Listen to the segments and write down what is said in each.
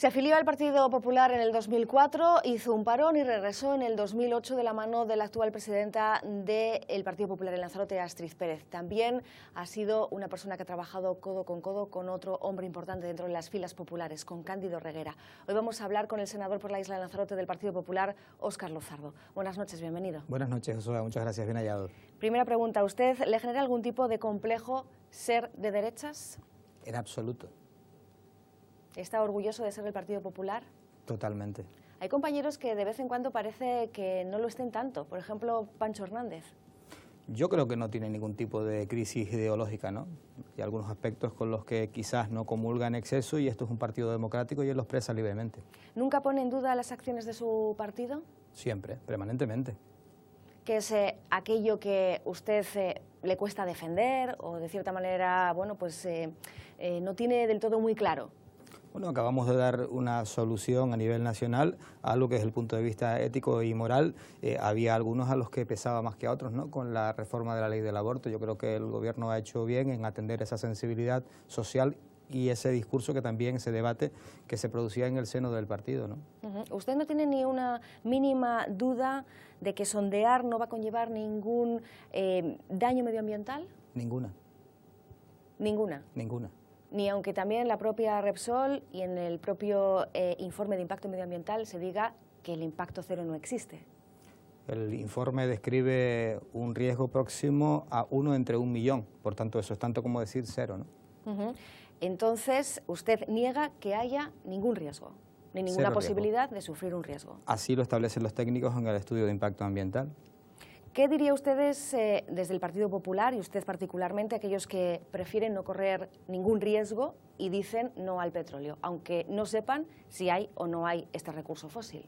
Se afilió al Partido Popular en el 2004, hizo un parón y regresó en el 2008 de la mano de la actual presidenta del Partido Popular en Lanzarote, Astrid Pérez. También ha sido una persona que ha trabajado codo con otro hombre importante dentro de las filas populares, con Cándido Reguera. Hoy vamos a hablar con el senador por la isla de Lanzarote del Partido Popular, Óscar Luzardo. Buenas noches, bienvenido. Buenas noches, Josué. Muchas gracias, bien hallado. Primera pregunta, ¿a usted le genera algún tipo de complejo ser de derechas? En absoluto. ¿Está orgulloso de ser del Partido Popular? Totalmente. Hay compañeros que de vez en cuando parece que no lo estén tanto, por ejemplo, Pancho Hernández. Yo creo que no tiene ningún tipo de crisis ideológica, ¿no? Hay algunos aspectos con los que quizás no comulga en exceso y esto es un partido democrático y él lo expresa libremente. ¿Nunca pone en duda las acciones de su partido? Siempre, permanentemente. ¿Qué es aquello que usted le cuesta defender o de cierta manera, bueno, pues no tiene del todo muy claro? Bueno, acabamos de dar una solución a nivel nacional a algo que desde el punto de vista ético y moral había algunos a los que pesaba más que a otros, ¿no? Con la reforma de la ley del aborto. Yo creo que el gobierno ha hecho bien en atender esa sensibilidad social y ese discurso que también, ese debate que se producía en el seno del partido, ¿no? ¿Usted no tiene ni una mínima duda de que sondear no va a conllevar ningún daño medioambiental? Ninguna. ¿Ninguna? Ninguna. Ni aunque también la propia Repsol y en el propio informe de impacto medioambiental se diga que el impacto cero no existe. El informe describe un riesgo próximo a 1 entre 1 millón, por tanto eso es tanto como decir cero, ¿no? Entonces, usted niega que haya ningún riesgo, ni ninguna posibilidad de sufrir un riesgo. Así lo establecen los técnicos en el estudio de impacto ambiental. ¿Qué diría ustedes desde el Partido Popular y usted particularmente, aquellos que prefieren no correr ningún riesgo y dicen no al petróleo, aunque no sepan si hay o no hay este recurso fósil?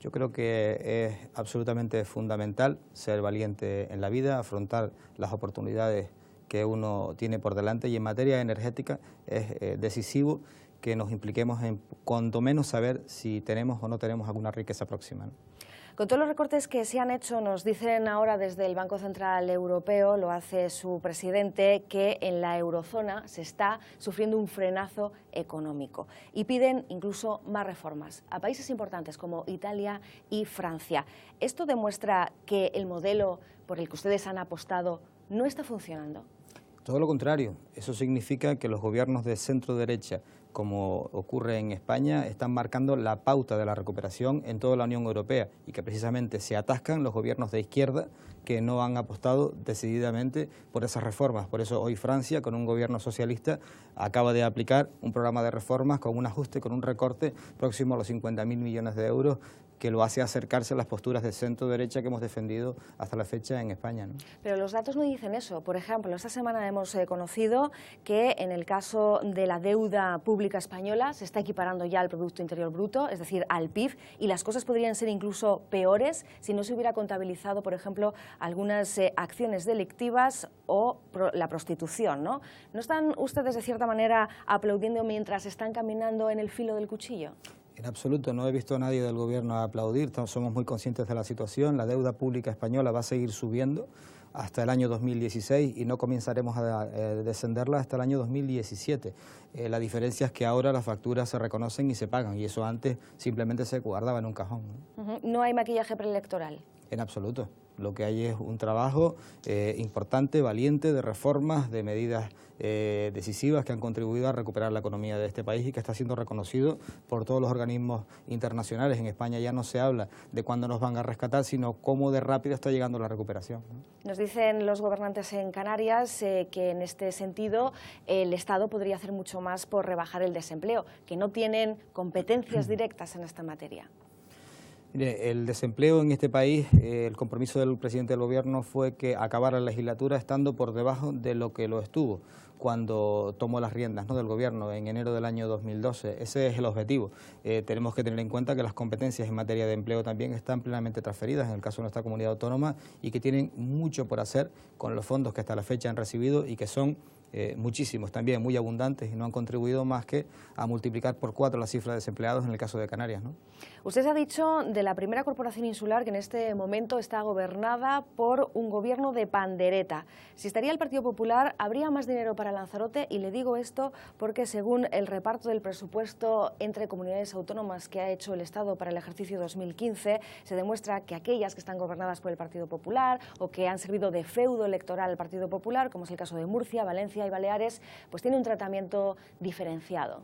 Yo creo que es absolutamente fundamental ser valiente en la vida, afrontar las oportunidades que uno tiene por delante y en materia energética es decisivo que nos impliquemos en cuanto menos saber si tenemos o no tenemos alguna riqueza próxima, ¿no? Con todos los recortes que se han hecho, nos dicen ahora desde el Banco Central Europeo, lo hace su presidente, que en la eurozona se está sufriendo un frenazo económico y piden incluso más reformas a países importantes como Italia y Francia. ¿Esto demuestra que el modelo por el que ustedes han apostado no está funcionando? Todo lo contrario, eso significa que los gobiernos de centro-derecha, como ocurre en España, están marcando la pauta de la recuperación en toda la Unión Europea y que precisamente se atascan los gobiernos de izquierda que no han apostado decididamente por esas reformas. Por eso hoy Francia, con un gobierno socialista, acaba de aplicar un programa de reformas con un ajuste, con un recorte próximo a los 50.000 millones de euros, que lo hace acercarse a las posturas de centro-derecha que hemos defendido hasta la fecha en España, ¿no? Pero los datos no dicen eso. Por ejemplo, esta semana hemos conocido que en el caso de la deuda pública española se está equiparando ya al Producto Interior Bruto, es decir, al PIB, y las cosas podrían ser incluso peores si no se hubiera contabilizado, por ejemplo, algunas acciones delictivas o la prostitución, ¿no? ¿No están ustedes, de cierta manera, aplaudiendo mientras están caminando en el filo del cuchillo? En absoluto, no he visto a nadie del gobierno aplaudir, somos muy conscientes de la situación, la deuda pública española va a seguir subiendo hasta el año 2016 y no comenzaremos a descenderla hasta el año 2017. La diferencia es que ahora las facturas se reconocen y se pagan y eso antes simplemente se guardaba en un cajón, ¿no? ¿No hay maquillaje preelectoral? En absoluto. Lo que hay es un trabajo importante, valiente, de reformas, de medidas decisivas que han contribuido a recuperar la economía de este país y que está siendo reconocido por todos los organismos internacionales. En España ya no se habla de cuándo nos van a rescatar, sino cómo de rápido está llegando la recuperación, ¿no? Nos dicen los gobernantes en Canarias que en este sentido el Estado podría hacer mucho más por rebajar el desempleo, que no tienen competencias directas en esta materia. Mire, el desempleo en este país, el compromiso del presidente del gobierno fue que acabara la legislatura estando por debajo de lo que lo estuvo cuando tomó las riendas, ¿no?, del gobierno en enero del año 2012. Ese es el objetivo. Tenemos que tener en cuenta que las competencias en materia de empleo también están plenamente transferidas en el caso de nuestra comunidad autónoma y que tienen mucho por hacer con los fondos que hasta la fecha han recibido y que son muchísimos también, muy abundantes, y no han contribuido más que a multiplicar por 4 la cifra de desempleados en el caso de Canarias, ¿no? Usted ha dicho de la primera corporación insular que en este momento está gobernada por un gobierno de pandereta. Si estaría el Partido Popular, habría más dinero para Lanzarote, y le digo esto porque según el reparto del presupuesto entre comunidades autónomas que ha hecho el Estado para el ejercicio 2015, se demuestra que aquellas que están gobernadas por el Partido Popular o que han servido de feudo electoral al Partido Popular, como es el caso de Murcia, Valencia y Baleares, pues tiene un tratamiento diferenciado.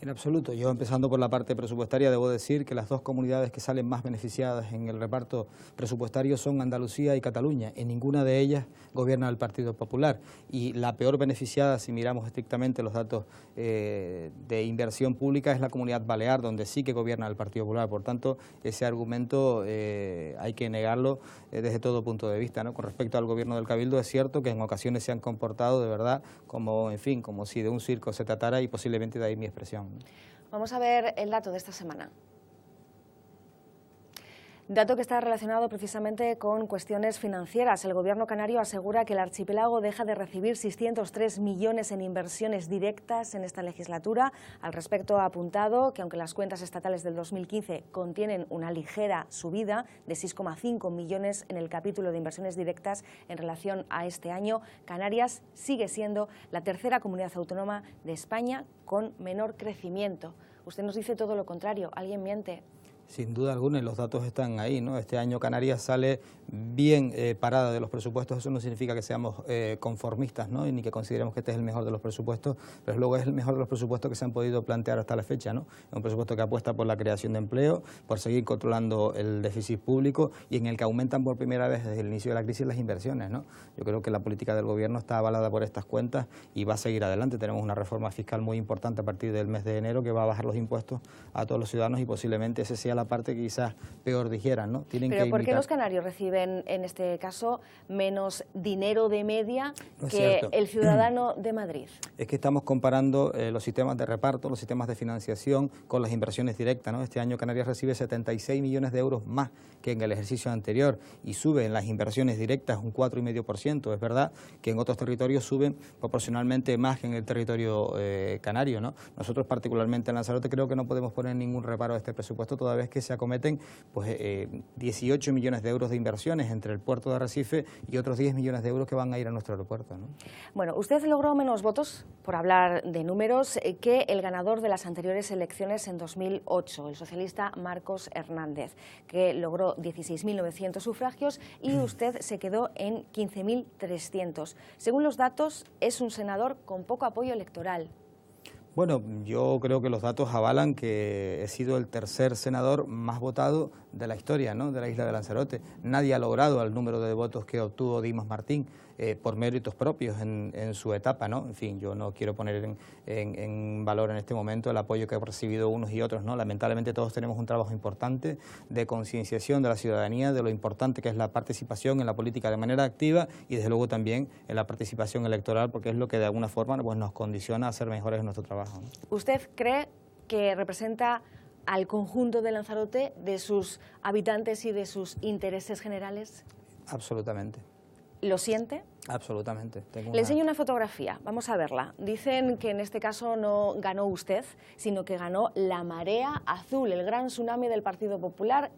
En absoluto. Yo, empezando por la parte presupuestaria, debo decir que las dos comunidades que salen más beneficiadas en el reparto presupuestario son Andalucía y Cataluña. En ninguna de ellas gobierna el Partido Popular. Y la peor beneficiada, si miramos estrictamente los datos de inversión pública, es la Comunidad Balear, donde sí que gobierna el Partido Popular. Por tanto, ese argumento hay que negarlo desde todo punto de vista, ¿no? Con respecto al gobierno del Cabildo, es cierto que en ocasiones se han comportado de verdad como, en fin, como si de un circo se tratara, y posiblemente de ahí mi expresión. Vamos a ver el dato de esta semana. Dato que está relacionado precisamente con cuestiones financieras. El Gobierno canario asegura que el archipiélago deja de recibir 603 millones en inversiones directas en esta legislatura. Al respecto ha apuntado que aunque las cuentas estatales del 2015 contienen una ligera subida de 6,5 millones en el capítulo de inversiones directas en relación a este año, Canarias sigue siendo la tercera comunidad autónoma de España con menor crecimiento. Usted nos dice todo lo contrario. ¿Alguien miente? Sin duda alguna, y los datos están ahí, ¿no? Este año Canarias sale bien parada de los presupuestos. Eso no significa que seamos conformistas, ¿no? Y ni que consideremos que este es el mejor de los presupuestos, pero luego es el mejor de los presupuestos que se han podido plantear hasta la fecha, ¿no? Es un presupuesto que apuesta por la creación de empleo, por seguir controlando el déficit público, y en el que aumentan por primera vez desde el inicio de la crisis las inversiones, ¿no? Yo creo que la política del Gobierno está avalada por estas cuentas y va a seguir adelante. Tenemos una reforma fiscal muy importante a partir del mes de enero que va a bajar los impuestos a todos los ciudadanos, y posiblemente esa sea la parte que quizás peor dijeran, ¿no? Pero ¿por qué los canarios reciben, en este caso, menos dinero de media que el ciudadano de Madrid? Es que estamos comparando los sistemas de reparto, los sistemas de financiación con las inversiones directas, ¿no? Este año Canarias recibe 76 millones de euros más que en el ejercicio anterior, y sube en las inversiones directas un 4,5%. Es verdad que en otros territorios suben proporcionalmente más que en el territorio canario, ¿no? Nosotros, particularmente en Lanzarote, creo que no podemos poner ningún reparo a este presupuesto, toda vez que se acometen 18 millones de euros de inversiones entre el puerto de Arrecife y otros 10 millones de euros que van a ir a nuestro aeropuerto, ¿no? Bueno, usted logró menos votos, por hablar de números, que el ganador de las anteriores elecciones en 2008, el socialista Marcos Hernández, que logró 16.900 sufragios, y usted se quedó en 15.300. Según los datos, es un senador con poco apoyo electoral. Bueno, yo creo que los datos avalan que he sido el tercer senador más votado de la historia, ¿no?, de la isla de Lanzarote. Nadie ha logrado el número de votos que obtuvo Dimas Martín por méritos propios en su etapa, ¿no? En fin, yo no quiero poner en valor en este momento el apoyo que han recibido unos y otros, ¿no? Lamentablemente todos tenemos un trabajo importante de concienciación de la ciudadanía de lo importante que es la participación en la política de manera activa, y desde luego también en la participación electoral, porque es lo que de alguna forma pues nos condiciona a ser mejores en nuestro trabajo, ¿no? ¿Usted cree que representa al conjunto de Lanzarote, de sus habitantes y de sus intereses generales? Absolutamente. ¿Lo siente? Absolutamente. Le enseño una fotografía, vamos a verla. Dicen que en este caso no ganó usted, sino que ganó la Marea Azul, el gran tsunami del Partido Popular,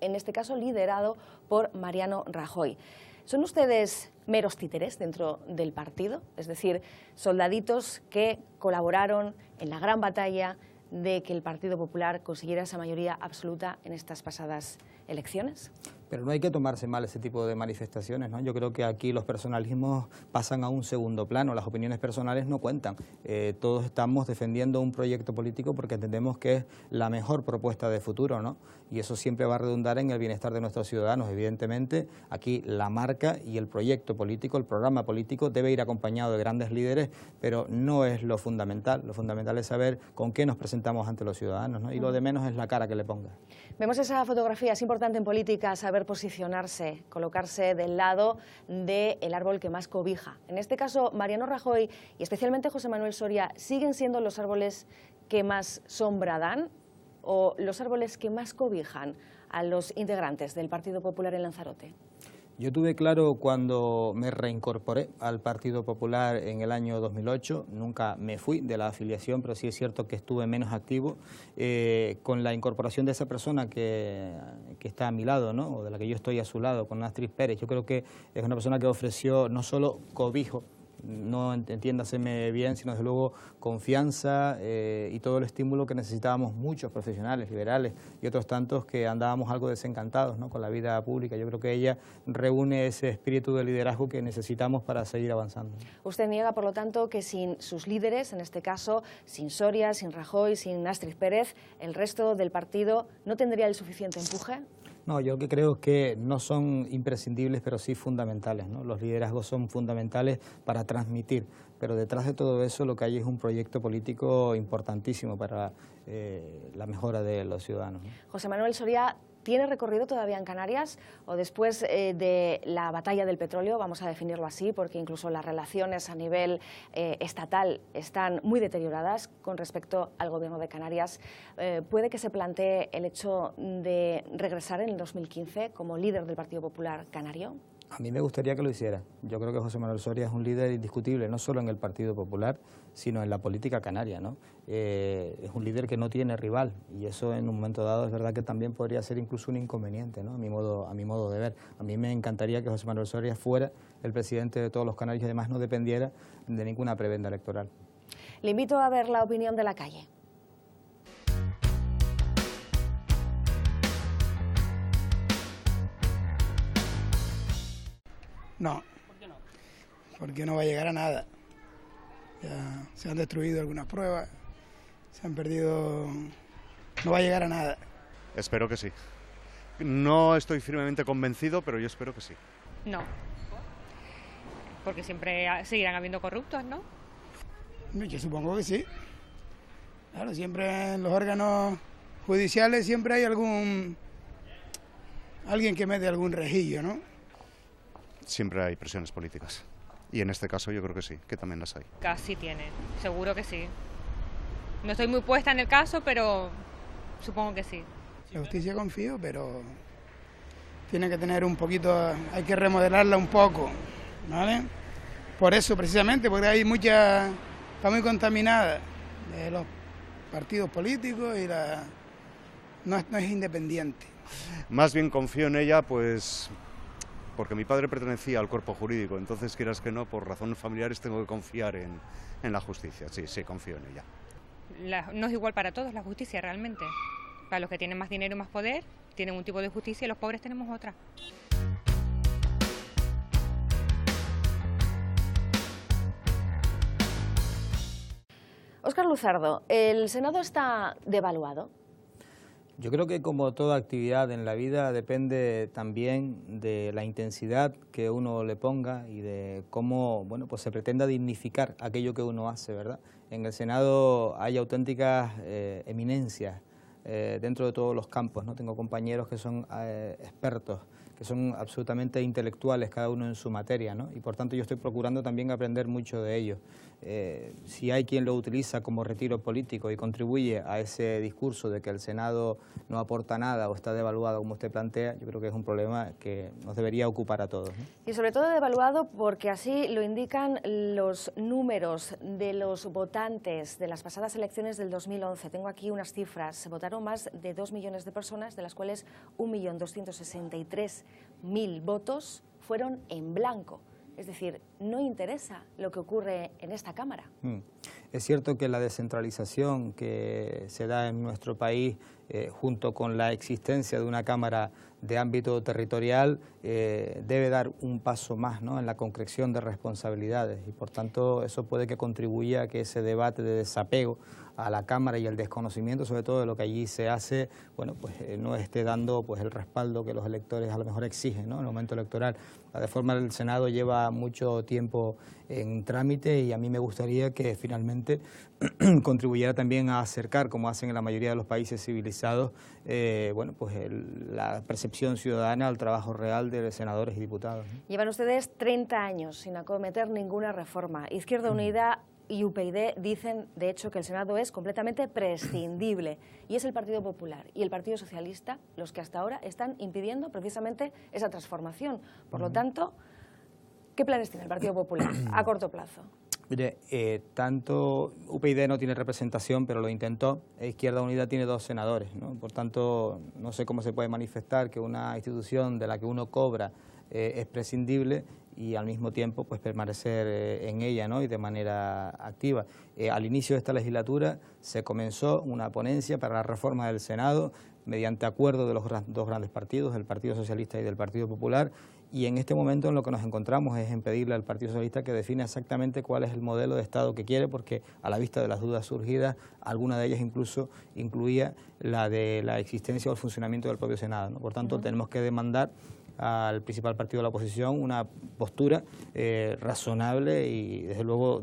en este caso liderado por Mariano Rajoy. ¿Son ustedes meros títeres dentro del partido? Es decir, soldaditos que colaboraron en la gran batalla de que el Partido Popular consiguiera esa mayoría absoluta en estas pasadas elecciones. Pero no hay que tomarse mal ese tipo de manifestaciones, ¿no? Yo creo que aquí los personalismos pasan a un segundo plano, las opiniones personales no cuentan. Todos estamos defendiendo un proyecto político porque entendemos que es la mejor propuesta de futuro, ¿no? Y eso siempre va a redundar en el bienestar de nuestros ciudadanos. Evidentemente, aquí la marca y el proyecto político, el programa político, debe ir acompañado de grandes líderes, pero no es lo fundamental. Lo fundamental es saber con qué nos presentamos ante los ciudadanos, ¿no? Y lo de menos es la cara que le ponga. Vemos esa fotografía. Es importante en política saber posicionarse, colocarse del lado del árbol que más cobija. En este caso, Mariano Rajoy y especialmente José Manuel Soria, ¿siguen siendo los árboles que más sombra dan o los árboles que más cobijan a los integrantes del Partido Popular en Lanzarote? Yo tuve claro cuando me reincorporé al Partido Popular en el año 2008, nunca me fui de la afiliación, pero sí es cierto que estuve menos activo, con la incorporación de esa persona que está a mi lado, ¿no? O de la que yo estoy a su lado, con Astrid Pérez. Yo creo que es una persona que ofreció no solo cobijo, no entiéndaseme bien, sino desde luego confianza y todo el estímulo que necesitábamos muchos profesionales, liberales y otros tantos que andábamos algo desencantados, ¿no?, con la vida pública. Yo creo que ella reúne ese espíritu de liderazgo que necesitamos para seguir avanzando. Usted niega, por lo tanto, que sin sus líderes, en este caso, sin Soria, sin Rajoy, sin Astrid Pérez, el resto del partido no tendría el suficiente empuje. No, yo lo que creo es que no son imprescindibles, pero sí fundamentales, ¿no? Los liderazgos son fundamentales para transmitir, pero detrás de todo eso lo que hay es un proyecto político importantísimo para la mejora de los ciudadanos, ¿no? José Manuel Soria, ¿tiene recorrido todavía en Canarias o después de la batalla del petróleo, vamos a definirlo así, porque incluso las relaciones a nivel estatal están muy deterioradas con respecto al gobierno de Canarias? ¿Puede que se plantee el hecho de regresar en el 2015 como líder del Partido Popular Canario? A mí me gustaría que lo hiciera. Yo creo que José Manuel Soria es un líder indiscutible, no solo en el Partido Popular, sino en la política canaria, ¿no? Es un líder que no tiene rival y eso en un momento dado es verdad que también podría ser incluso un inconveniente, ¿no?, a mi modo de ver. A mí me encantaría que José Manuel Soria fuera el presidente de todos los canarios y además no dependiera de ninguna prebenda electoral. Le invito a ver la opinión de la calle. No. ¿Por qué no? Porque no va a llegar a nada. Ya se han destruido algunas pruebas, se han perdido... No va a llegar a nada. Espero que sí. No estoy firmemente convencido, pero yo espero que sí. No. Porque siempre seguirán habiendo corruptos, ¿no? Yo supongo que sí. Claro, siempre en los órganos judiciales siempre hay alguien que mete algún rejillo, ¿no? Siempre hay presiones políticas. Y en este caso yo creo que sí, que también las hay. Casi tiene, seguro que sí. No estoy muy puesta en el caso, pero supongo que sí. La justicia confío, pero tiene que tener un poquito, hay que remodelarla un poco, ¿vale? Por eso precisamente, porque hay mucha, está muy contaminada de los partidos políticos y no es independiente. Más bien confío en ella, pues... porque mi padre pertenecía al cuerpo jurídico, entonces quieras que no, por razones familiares tengo que confiar en la justicia. Sí, confío en ella. No es igual para todos la justicia realmente. Para los que tienen más dinero y más poder, tienen un tipo de justicia y los pobres tenemos otra. Óscar Luzardo, ¿el Senado está devaluado? Yo creo que como toda actividad en la vida depende también de la intensidad que uno le ponga y de cómo, bueno, pues se pretenda dignificar aquello que uno hace, ¿verdad? En el Senado hay auténticas eminencias dentro de todos los campos, ¿no? Tengo compañeros que son expertos, que son absolutamente intelectuales, cada uno en su materia, ¿no? Y por tanto yo estoy procurando también aprender mucho de ellos. Si hay quien lo utiliza como retiro político y contribuye a ese discurso de que el Senado no aporta nada o está devaluado como usted plantea, yo creo que es un problema que nos debería ocupar a todos, ¿no? Y sobre todo devaluado porque así lo indican los números de los votantes de las pasadas elecciones del 2011. Tengo aquí unas cifras. Se votaron más de 2 millones de personas, de las cuales 1.263.000 votos fueron en blanco. Es decir, no interesa lo que ocurre en esta Cámara. Es cierto que la descentralización que se da en nuestro país, junto con la existencia de una Cámara de ámbito territorial, debe dar un paso más, ¿no?, en la concreción de responsabilidades y por tanto eso puede que contribuya a que ese debate de desapego a la Cámara y el desconocimiento sobre todo de lo que allí se hace, bueno, pues no esté dando pues el respaldo que los electores a lo mejor exigen, ¿no?, en el momento electoral. La reforma del Senado lleva mucho tiempo en trámite y a mí me gustaría que finalmente contribuyera también a acercar, como hacen en la mayoría de los países civilizados, bueno, pues la percepción percepción ciudadana al trabajo real de senadores y diputados, ¿no? Llevan ustedes 30 años sin acometer ninguna reforma. Izquierda Unida y UPyD dicen, de hecho, que el Senado es completamente prescindible, y es el Partido Popular y el Partido Socialista los que hasta ahora están impidiendo precisamente esa transformación. Por lo tanto, ¿qué planes tiene el Partido Popular a corto plazo? Mire, tanto UPyD no tiene representación, pero lo intentó. Izquierda Unida tiene 2 senadores, ¿no? Por tanto, no sé cómo se puede manifestar que una institución de la que uno cobra es prescindible y al mismo tiempo pues permanecer en ella, ¿no? Y de manera activa. Al inicio de esta legislatura se comenzó una ponencia para la reforma del Senado mediante acuerdo de los 2 grandes partidos, del Partido Socialista y del Partido Popular, y en este momento en lo que nos encontramos es en pedirle al Partido Socialista que define exactamente cuál es el modelo de Estado que quiere, porque a la vista de las dudas surgidas, alguna de ellas incluso incluía la de la existencia o el funcionamiento del propio Senado, ¿no? Por tanto, tenemos que demandar al principal partido de la oposición una postura razonable y, desde luego,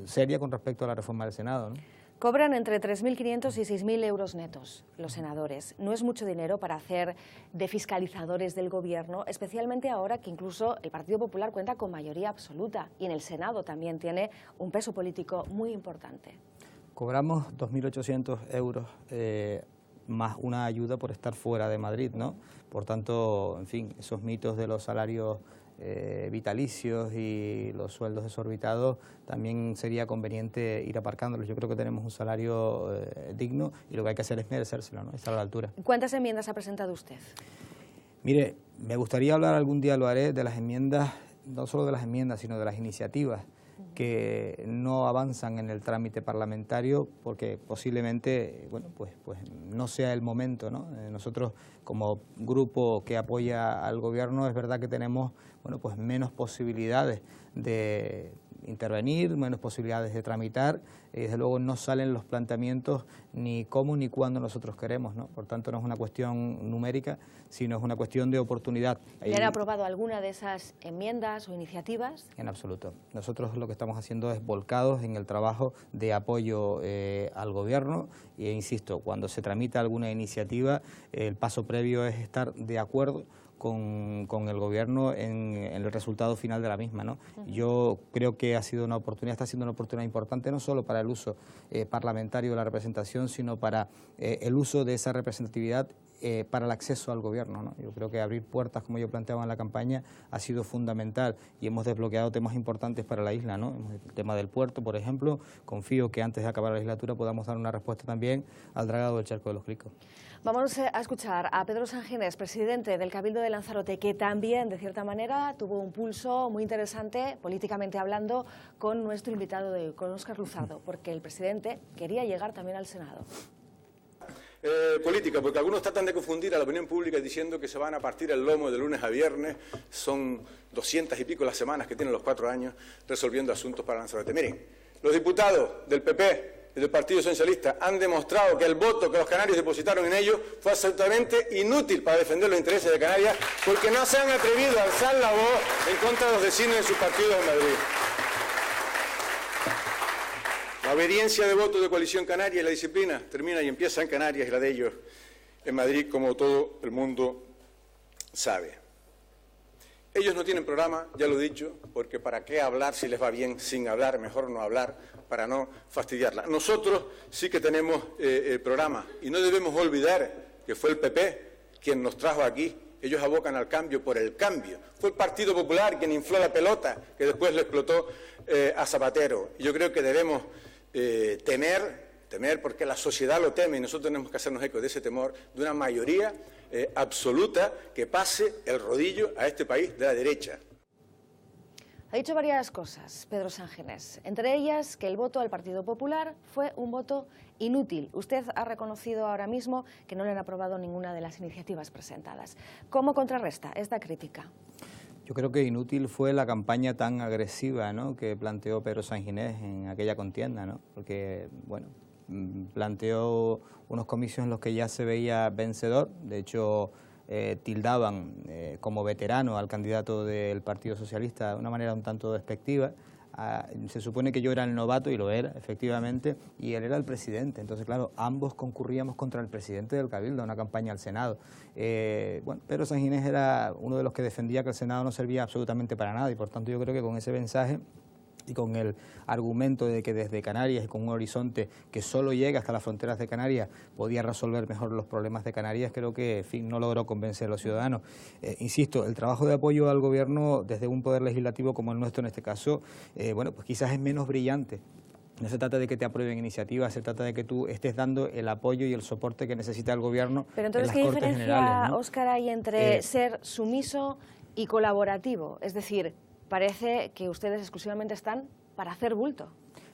seria con respecto a la reforma del Senado, ¿no? Cobran entre 3.500 y 6.000 euros netos los senadores. No es mucho dinero para hacer de fiscalizadores del Gobierno, especialmente ahora que incluso el Partido Popular cuenta con mayoría absoluta y en el Senado también tiene un peso político muy importante. Cobramos 2.800 euros más una ayuda por estar fuera de Madrid, ¿no? Por tanto, en fin, esos mitos de los salarios vitalicios y los sueldos desorbitados, también sería conveniente ir aparcándolos. Yo creo que tenemos un salario digno y lo que hay que hacer es merecérselo, ¿no? Estar a la altura. ¿Cuántas enmiendas ha presentado usted? Mire, me gustaría hablar, algún día lo haré, de las enmiendas, no solo de las enmiendas, sino de las iniciativas que no avanzan en el trámite parlamentario porque posiblemente, bueno, pues no sea el momento, ¿no? Nosotros, como grupo que apoya al Gobierno, es verdad que tenemos, bueno, pues menos posibilidades de intervenir, menos posibilidades de tramitar, desde luego no salen los planteamientos ni cómo ni cuándo nosotros queremos, ¿no? Por tanto, no es una cuestión numérica, sino es una cuestión de oportunidad. ¿Le han aprobado alguna de esas enmiendas o iniciativas? En absoluto. Nosotros lo que estamos haciendo es volcados en el trabajo de apoyo al Gobierno e insisto, cuando se tramita alguna iniciativa, el paso previo es estar de acuerdo con el Gobierno en el resultado final de la misma, ¿no? Yo creo que ha sido una oportunidad, está siendo una oportunidad importante no solo para el uso parlamentario de la representación, sino para el uso de esa representatividad para el acceso al Gobierno, ¿no? Yo creo que abrir puertas, como yo planteaba en la campaña, ha sido fundamental y hemos desbloqueado temas importantes para la isla, ¿no? El tema del puerto, por ejemplo. Confío que antes de acabar la legislatura podamos dar una respuesta también al dragado del Charco de los Clicos. Vamos a escuchar a Pedro Sanginés, presidente del Cabildo de Lanzarote, que también, de cierta manera, tuvo un pulso muy interesante, políticamente hablando, con nuestro invitado de hoy, con Óscar Luzardo, porque el presidente quería llegar también al Senado. Política, porque algunos tratan de confundir a la opinión pública diciendo que se van a partir el lomo de lunes a viernes, son 200 y pico las semanas que tienen los 4 años resolviendo asuntos para Lanzarote. Miren, los diputados del PP y del Partido Socialista han demostrado que el voto que los canarios depositaron en ellos fue absolutamente inútil para defender los intereses de Canarias, porque no se han atrevido a alzar la voz en contra de los vecinos de sus partidos en Madrid. La obediencia de voto de Coalición Canaria y la disciplina termina y empieza en Canarias y la de ellos en Madrid, como todo el mundo sabe. Ellos no tienen programa, ya lo he dicho, porque ¿para qué hablar si les va bien sin hablar? Mejor no hablar para no fastidiarla. Nosotros sí que tenemos programa y no debemos olvidar que fue el PP quien nos trajo aquí. Ellos abocan al cambio por el cambio. Fue el Partido Popular quien infló la pelota que después le explotó a Zapatero. Y yo creo que debemos temer porque la sociedad lo teme y nosotros tenemos que hacernos eco de ese temor, de una mayoría absoluta que pase el rodillo a este país de la derecha. Ha dicho varias cosas Pedro Sanginés, entre ellas que el voto al Partido Popular fue un voto inútil. Usted ha reconocido ahora mismo que no le han aprobado ninguna de las iniciativas presentadas. ¿Cómo contrarresta esta crítica? Yo creo que inútil fue la campaña tan agresiva, ¿no?, que planteó Pedro Sanginés en aquella contienda, ¿no? Porque, bueno, planteó unos comicios en los que ya se veía vencedor. De hecho, tildaban como veterano al candidato del Partido Socialista de una manera un tanto despectiva. se supone que yo era el novato, y lo era, efectivamente, y él era el presidente. Entonces, claro, ambos concurríamos contra el presidente del Cabildo, una campaña al Senado. Bueno, Pedro Sanginés era uno de los que defendía que el Senado no servía absolutamente para nada, y por tanto yo creo que con ese mensaje y con el argumento de que desde Canarias y con un horizonte que solo llega hasta las fronteras de Canarias podía resolver mejor los problemas de Canarias, creo que, en fin, no logró convencer a los ciudadanos. Insisto, el trabajo de apoyo al gobierno desde un poder legislativo como el nuestro en este caso, bueno, pues quizás es menos brillante. No se trata de que te aprueben iniciativas, se trata de que tú estés dando el apoyo y el soporte que necesita el gobierno. Pero entonces, en las ¿qué Cortes diferencia, Generales, ¿no? Óscar, hay entre ser sumiso y colaborativo? Es decir, parece que ustedes exclusivamente están para hacer bulto.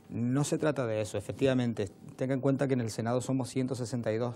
No se trata de eso, efectivamente. Tenga en cuenta que en el Senado somos 162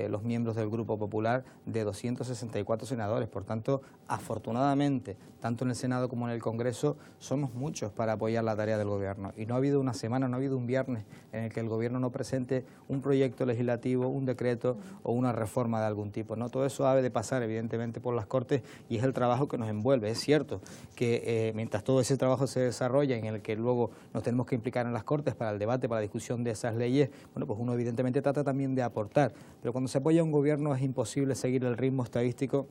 los miembros del Grupo Popular de 264 senadores. Por tanto, afortunadamente, tanto en el Senado como en el Congreso, somos muchos para apoyar la tarea del Gobierno. Y no ha habido una semana, no ha habido un viernes en el que el Gobierno no presente un proyecto legislativo, un decreto o una reforma de algún tipo, ¿no? Todo eso ha de pasar, evidentemente, por las Cortes, y es el trabajo que nos envuelve. Es cierto que mientras todo ese trabajo se desarrolla, en el que luego nos tenemos que implicar en las Cortes para el debate, para la discusión de esas leyes, bueno, pues uno evidentemente trata también de aportar. Pero cuando se apoya a un gobierno es imposible seguir el ritmo estadístico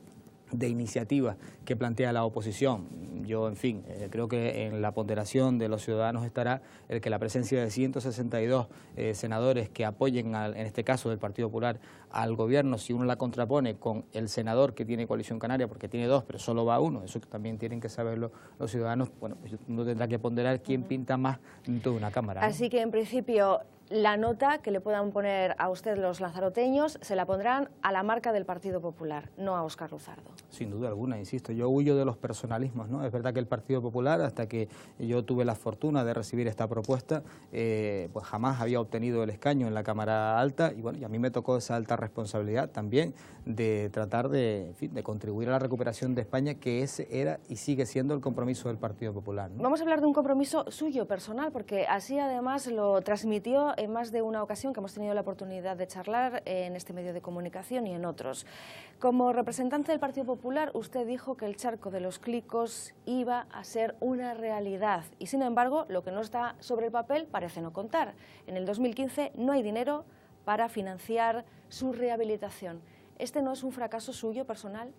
de iniciativas que plantea la oposición. Yo, en fin, creo que en la ponderación de los ciudadanos estará el que la presencia de 162 senadores que apoyen, en este caso del Partido Popular, al gobierno, si uno la contrapone con el senador que tiene Coalición Canaria, porque tiene dos, pero solo va uno, eso también tienen que saberlo los ciudadanos, bueno, pues uno tendrá que ponderar quién pinta más dentro de una Cámara, ¿no? Así que, en principio, la nota que le puedan poner a usted los lanzaroteños se la pondrán a la marca del Partido Popular, no a Óscar Luzardo. Sin duda alguna, insisto, yo huyo de los personalismos, ¿no? Es verdad que el Partido Popular, hasta que yo tuve la fortuna de recibir esta propuesta, pues jamás había obtenido el escaño en la Cámara Alta, y bueno, y a mí me tocó esa alta responsabilidad también de tratar de, en fin, de contribuir a la recuperación de España, que ese era y sigue siendo el compromiso del Partido Popular, ¿no? Vamos a hablar de un compromiso suyo, personal, porque así además lo transmitió en más de una ocasión que hemos tenido la oportunidad de charlar en este medio de comunicación y en otros. Como representante del Partido Popular, usted dijo que el charco de los Clicos iba a ser una realidad y, sin embargo, lo que no está sobre el papel parece no contar. En el 2015 no hay dinero para financiar su rehabilitación. ¿Este no es un fracaso suyo, personal?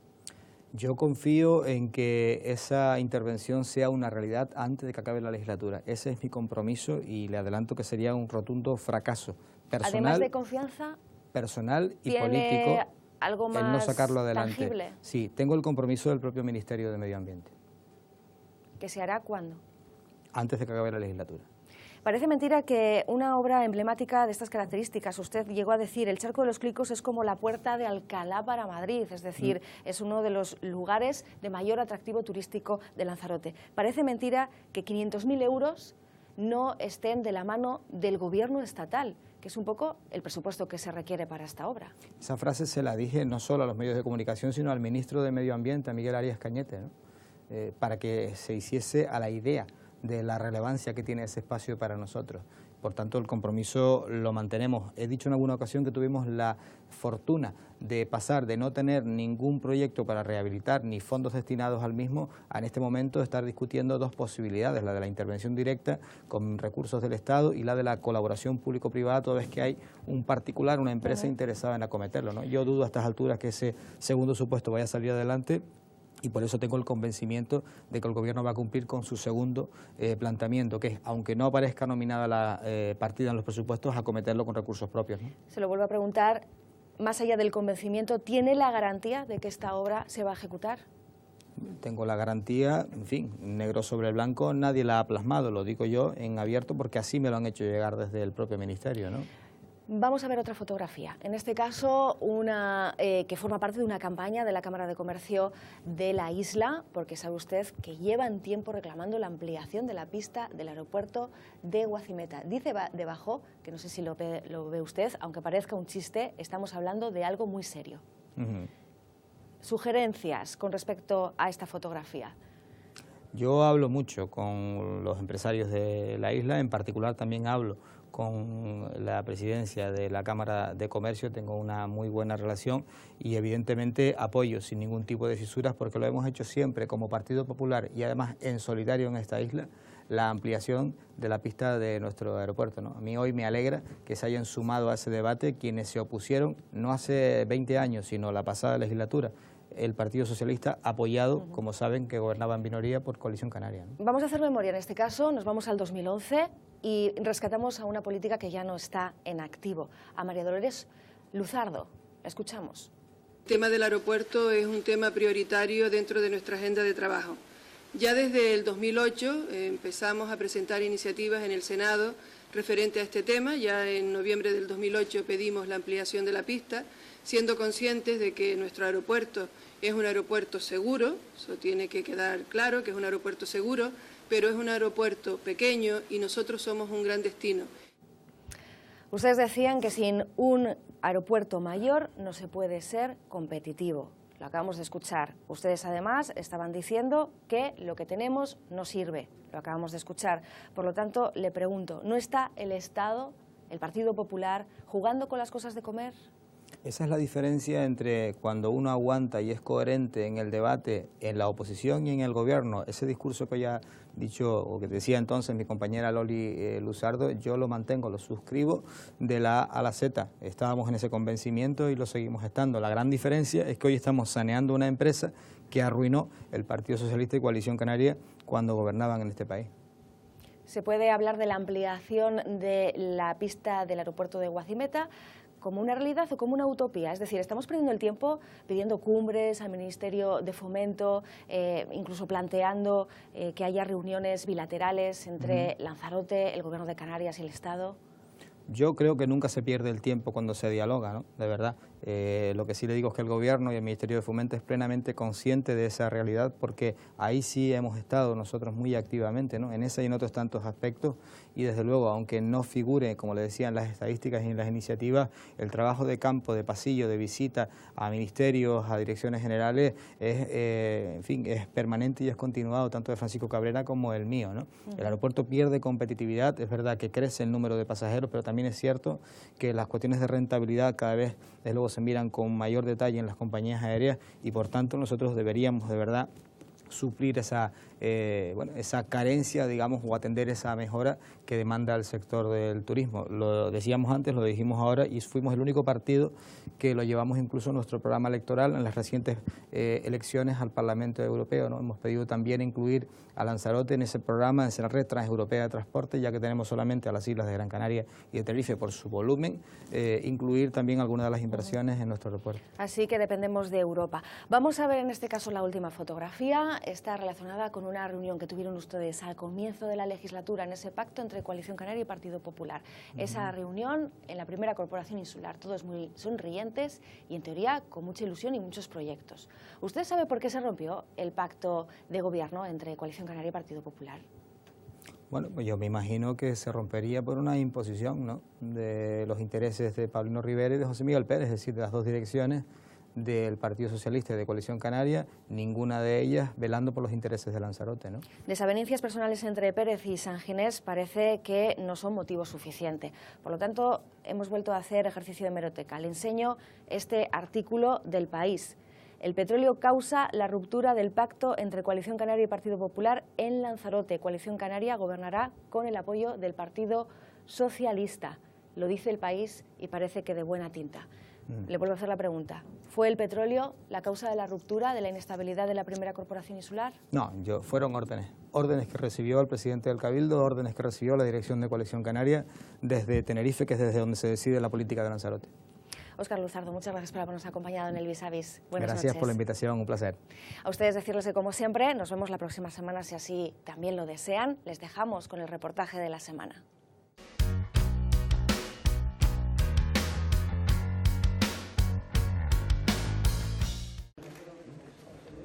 Yo confío en que esa intervención sea una realidad antes de que acabe la legislatura. Ese es mi compromiso y le adelanto que sería un rotundo fracaso personal. Además de confianza, personal y político, algo más el no sacarlo adelante. tangible. Sí, tengo el compromiso del propio Ministerio de Medio Ambiente. ¿Que se hará cuándo? Antes de que acabe la legislatura. Parece mentira que una obra emblemática de estas características, usted llegó a decir, el Charco de los Clicos es como la puerta de Alcalá para Madrid, es decir, es uno de los lugares de mayor atractivo turístico de Lanzarote. Parece mentira que 500.000 euros no estén de la mano del gobierno estatal, que es un poco el presupuesto que se requiere para esta obra. Esa frase se la dije no solo a los medios de comunicación, sino al ministro de Medio Ambiente, a Miguel Arias Cañete, ¿no? Para que se hiciese a la idea de la relevancia que tiene ese espacio para nosotros. Por tanto, el compromiso lo mantenemos. He dicho en alguna ocasión que tuvimos la fortuna de pasar de no tener ningún proyecto para rehabilitar ni fondos destinados al mismo a en este momento estar discutiendo dos posibilidades, la de la intervención directa con recursos del Estado y la de la colaboración público-privada, toda vez que hay un particular, una empresa interesada en acometerlo, ¿no? Yo dudo a estas alturas que ese segundo supuesto vaya a salir adelante. Y por eso tengo el convencimiento de que el Gobierno va a cumplir con su segundo planteamiento, que es, aunque no aparezca nominada la partida en los presupuestos, acometerlo con recursos propios, ¿no? Se lo vuelvo a preguntar, más allá del convencimiento, ¿tiene la garantía de que esta obra se va a ejecutar? Tengo la garantía, en fin, negro sobre blanco, nadie la ha plasmado, lo digo yo en abierto porque así me lo han hecho llegar desde el propio Ministerio, ¿no? Vamos a ver otra fotografía, en este caso una que forma parte de una campaña de la Cámara de Comercio de la isla, porque sabe usted que llevan tiempo reclamando la ampliación de la pista del aeropuerto de Guacimeta. Dice debajo, que no sé si lo ve usted, aunque parezca un chiste, estamos hablando de algo muy serio. Sugerencias con respecto a esta fotografía. Yo hablo mucho con los empresarios de la isla, en particular también hablo con la presidencia de la Cámara de Comercio, tengo una muy buena relación y evidentemente apoyo sin ningún tipo de fisuras porque lo hemos hecho siempre como Partido Popular y además en solidario en esta isla, la ampliación de la pista de nuestro aeropuerto, ¿no? A mí hoy me alegra que se hayan sumado a ese debate quienes se opusieron, no hace 20 años, sino la pasada legislatura, el Partido Socialista apoyado, como saben, que gobernaba en minoría por Coalición Canaria, ¿no? Vamos a hacer memoria en este caso, nos vamos al 2011 y rescatamos a una política que ya no está en activo, a María Dolores Luzardo. Escuchamos. El tema del aeropuerto es un tema prioritario dentro de nuestra agenda de trabajo. Ya desde el 2008 empezamos a presentar iniciativas en el Senado referente a este tema. Ya en noviembre del 2008 pedimos la ampliación de la pista, siendo conscientes de que nuestro aeropuerto es un aeropuerto seguro, eso tiene que quedar claro, que es un aeropuerto seguro, pero es un aeropuerto pequeño y nosotros somos un gran destino. Ustedes decían que sin un aeropuerto mayor no se puede ser competitivo. Lo acabamos de escuchar. Ustedes además estaban diciendo que lo que tenemos no sirve. Lo acabamos de escuchar. Por lo tanto, le pregunto, ¿no está el Estado, el Partido Popular, jugando con las cosas de comer? Esa es la diferencia entre cuando uno aguanta y es coherente en el debate, en la oposición y en el gobierno. Ese discurso que ya dicho, o que decía entonces mi compañera Loli Luzardo, yo lo mantengo, lo suscribo de la A a la Z. Estábamos en ese convencimiento y lo seguimos estando. La gran diferencia es que hoy estamos saneando una empresa que arruinó el Partido Socialista y Coalición Canaria cuando gobernaban en este país. ¿Se puede hablar de la ampliación de la pista del aeropuerto de Guacimeta como una realidad o como una utopía? Es decir, estamos perdiendo el tiempo pidiendo cumbres al Ministerio de Fomento, incluso planteando que haya reuniones bilaterales entre Lanzarote, el Gobierno de Canarias y el Estado. Yo creo que nunca se pierde el tiempo cuando se dialoga, ¿no? De verdad. Lo que sí le digo es que el Gobierno y el Ministerio de Fomento es plenamente consciente de esa realidad, porque ahí sí hemos estado nosotros muy activamente, ¿no? En ese y en otros tantos aspectos, y desde luego, aunque no figure, como le decía, en las estadísticas y en las iniciativas, el trabajo de campo, de pasillo, de visita a ministerios, a direcciones generales, en fin, es permanente y es continuado, tanto de Francisco Cabrera como el mío, ¿no? El aeropuerto pierde competitividad, es verdad que crece el número de pasajeros, pero también es cierto que las cuestiones de rentabilidad cada vez, desde luego, se miran con mayor detalle en las compañías aéreas y por tanto nosotros deberíamos de verdad suplir esa carencia, digamos, o atender esa mejora que demanda el sector del turismo. Lo decíamos antes, lo dijimos ahora y fuimos el único partido que lo llevamos incluso en nuestro programa electoral en las recientes elecciones al Parlamento Europeo, ¿no? Hemos pedido también incluir a Lanzarote en ese programa, en esa red transeuropea de transporte, ya que tenemos solamente a las islas de Gran Canaria y de Tenerife por su volumen, incluir también algunas de las inversiones en nuestro aeropuerto. Así que dependemos de Europa. Vamos a ver en este caso la última fotografía. Está relacionada con una reunión que tuvieron ustedes al comienzo de la legislatura en ese pacto entre Coalición Canaria y Partido Popular. Esa reunión en la primera corporación insular, todos muy sonrientes y en teoría con mucha ilusión y muchos proyectos. ¿Usted sabe por qué se rompió el pacto de gobierno entre Coalición Canaria y Partido Popular? Bueno, pues yo me imagino que se rompería por una imposición, ¿no?, de los intereses de Paulino Rivera y de José Miguel Pérez, es decir, de las dos direcciones del Partido Socialista y de Coalición Canaria, ninguna de ellas velando por los intereses de Lanzarote, ¿no? Desavenencias personales entre Pérez y Sanginés parece que no son motivo suficiente. Por lo tanto, hemos vuelto a hacer ejercicio de hemeroteca. Le enseño este artículo del País. El petróleo causa la ruptura del pacto entre Coalición Canaria y Partido Popular en Lanzarote. Coalición Canaria gobernará con el apoyo del Partido Socialista. Lo dice el País y parece que de buena tinta. Le vuelvo a hacer la pregunta. ¿Fue el petróleo la causa de la ruptura, de la inestabilidad de la primera corporación insular? No, fueron órdenes que recibió el presidente del Cabildo, órdenes que recibió la dirección de Coalición Canaria desde Tenerife, que es desde donde se decide la política de Lanzarote. Óscar Luzardo, muchas gracias por habernos acompañado en el Vis a Vis. Buenas Gracias noches. por la invitación, un placer. A ustedes decirles que, como siempre, nos vemos la próxima semana, si así también lo desean. Les dejamos con el reportaje de la semana.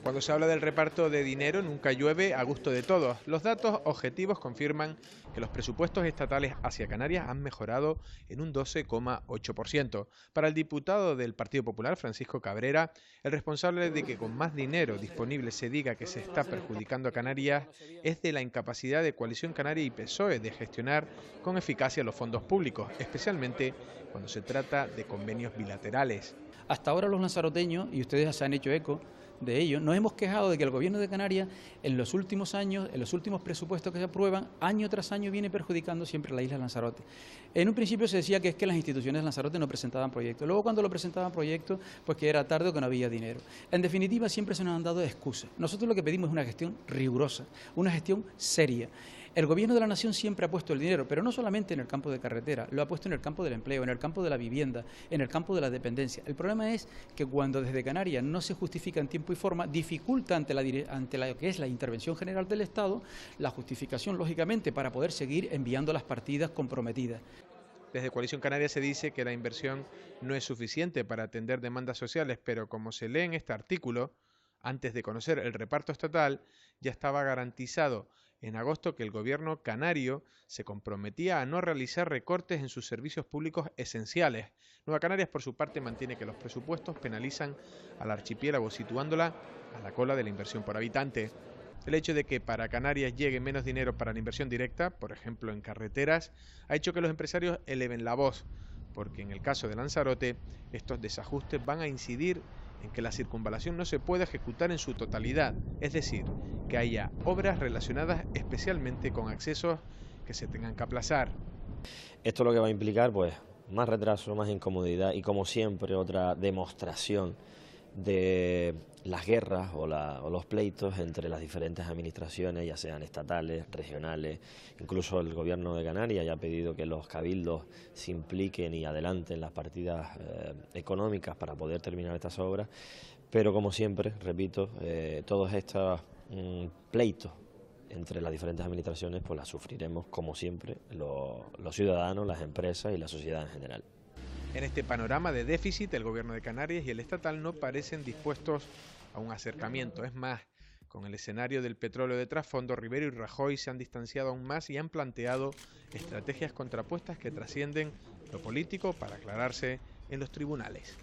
Cuando se habla del reparto de dinero, nunca llueve a gusto de todos. Los datos objetivos confirman que los presupuestos estatales hacia Canarias han mejorado en un 12,8%. Para el diputado del Partido Popular, Francisco Cabrera, el responsable de que con más dinero disponible se diga que se está perjudicando a Canarias es de la incapacidad de Coalición Canaria y PSOE de gestionar con eficacia los fondos públicos, especialmente cuando se trata de convenios bilaterales. Hasta ahora los lanzaroteños, y ustedes se han hecho eco, de ello. Nos hemos quejado de que el Gobierno de Canarias en los últimos años, en los últimos presupuestos que se aprueban, año tras año viene perjudicando siempre a la isla de Lanzarote. En un principio se decía que es que las instituciones de Lanzarote no presentaban proyectos. Luego cuando lo presentaban proyectos, pues que era tarde o que no había dinero. En definitiva siempre se nos han dado excusas. Nosotros lo que pedimos es una gestión rigurosa, una gestión seria. El Gobierno de la Nación siempre ha puesto el dinero, pero no solamente en el campo de carretera, lo ha puesto en el campo del empleo, en el campo de la vivienda, en el campo de la dependencia. El problema es que cuando desde Canarias no se justifica en tiempo y forma, dificulta ante lo que es la intervención general del Estado, la justificación, lógicamente, para poder seguir enviando las partidas comprometidas. Desde Coalición Canaria se dice que la inversión no es suficiente para atender demandas sociales, pero como se lee en este artículo, antes de conocer el reparto estatal, ya estaba garantizado en agosto que el gobierno canario se comprometía a no realizar recortes en sus servicios públicos esenciales. Nueva Canarias, por su parte, mantiene que los presupuestos penalizan al archipiélago, situándola a la cola de la inversión por habitante. El hecho de que para Canarias llegue menos dinero para la inversión directa, por ejemplo en carreteras, ha hecho que los empresarios eleven la voz, porque en el caso de Lanzarote, estos desajustes van a incidir en que la circunvalación no se pueda ejecutar en su totalidad, es decir, que haya obras relacionadas especialmente con accesos que se tengan que aplazar. Esto lo que va a implicar, pues, más retraso, más incomodidad y, como siempre, otra demostración de las guerras o los pleitos entre las diferentes administraciones, ya sean estatales, regionales. Incluso el Gobierno de Canarias ya ha pedido que los cabildos se impliquen y adelanten las partidas económicas para poder terminar estas obras, pero como siempre, repito, todos estos pleitos entre las diferentes administraciones pues las sufriremos como siempre los ciudadanos, las empresas y la sociedad en general. En este panorama de déficit, el Gobierno de Canarias y el estatal no parecen dispuestos a un acercamiento. Es más, con el escenario del petróleo de trasfondo, Rivera y Rajoy se han distanciado aún más y han planteado estrategias contrapuestas que trascienden lo político para aclararse en los tribunales.